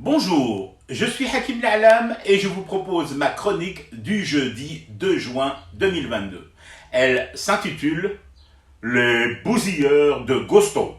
Bonjour, je suis Hakim L'Alam et je vous propose ma chronique du jeudi 2 juin 2022. Elle s'intitule Les bousilleurs de Gosto.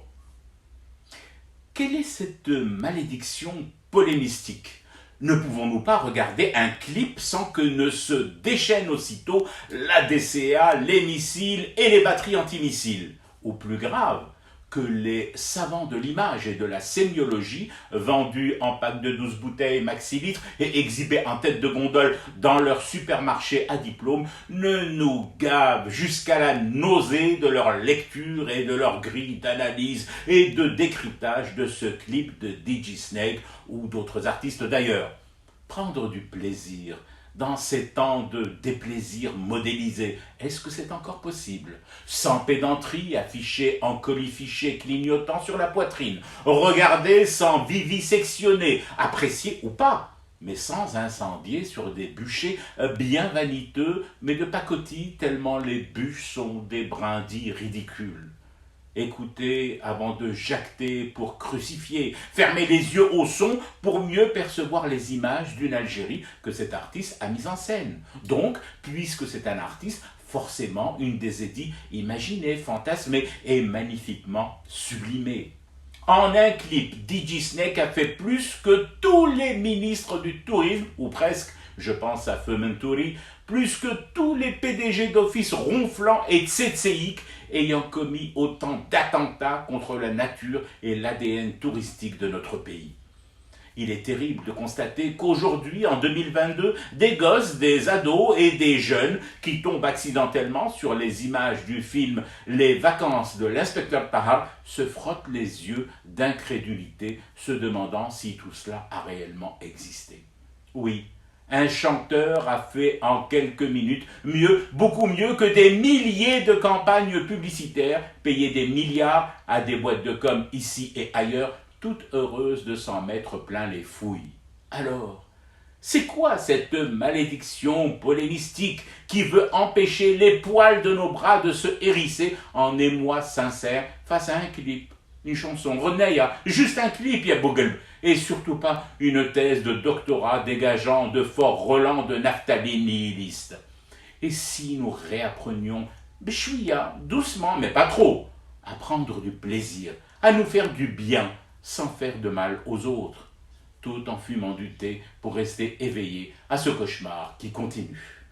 Quelle est cette malédiction polémistique? Ne pouvons-nous pas regarder un clip sans que ne se déchaînent aussitôt la DCA, les missiles et les batteries antimissiles? Ou plus grave, que les savants de l'image et de la sémiologie, vendus en pack de 12 bouteilles maxilitres et exhibés en tête de gondole dans leur supermarché à diplôme, ne nous gavent jusqu'à la nausée de leur lecture et de leur grille d'analyse et de décryptage de ce clip de DigiSnake ou d'autres artistes d'ailleurs. Prendre du plaisir dans ces temps de déplaisir modélisé, est-ce que c'est encore possible? Sans pédanterie, affiché en colifiché clignotant sur la poitrine, regarder sans vivisectionner, apprécier ou pas, mais sans incendier sur des bûchers bien vaniteux, mais de pacotille tellement les bûches sont des brindilles ridicules. Écoutez avant de jacter pour crucifier, fermer les yeux au son pour mieux percevoir les images d'une Algérie que cet artiste a mise en scène. Donc, puisque c'est un artiste, forcément une des édits imaginée, fantasmée et magnifiquement sublimée. En un clip, DigiSnake a fait plus que tous les ministres du tourisme, ou presque, je pense à Feu Mentouri, plus que tous les PDG d'office ronflants et tsétséiques ayant commis autant d'attentats contre la nature et l'ADN touristique de notre pays. Il est terrible de constater qu'aujourd'hui, en 2022, des gosses, des ados et des jeunes qui tombent accidentellement sur les images du film Les vacances de l'inspecteur Tahar se frottent les yeux d'incrédulité, se demandant si tout cela a réellement existé. Oui, un chanteur a fait en quelques minutes mieux, beaucoup mieux que des milliers de campagnes publicitaires payées des milliards à des boîtes de com ici et ailleurs, toutes heureuses de s'en mettre plein les fouilles. Alors, c'est quoi cette malédiction polémistique qui veut empêcher les poils de nos bras de se hérisser en émoi sincère face à un clip? Une chanson, Renéa, juste un clip, ya Google, et surtout pas une thèse de doctorat dégageant de forts relents de naphtaline nihiliste. Et si nous réapprenions, béchouïa, doucement, mais pas trop, à prendre du plaisir, à nous faire du bien, sans faire de mal aux autres, tout en fumant du thé pour rester éveillé à ce cauchemar qui continue.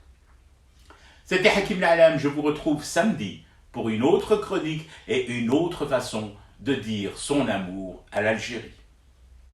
C'était Hakim L'Alam, je vous retrouve samedi pour une autre chronique et une autre façon de dire son amour à l'Algérie.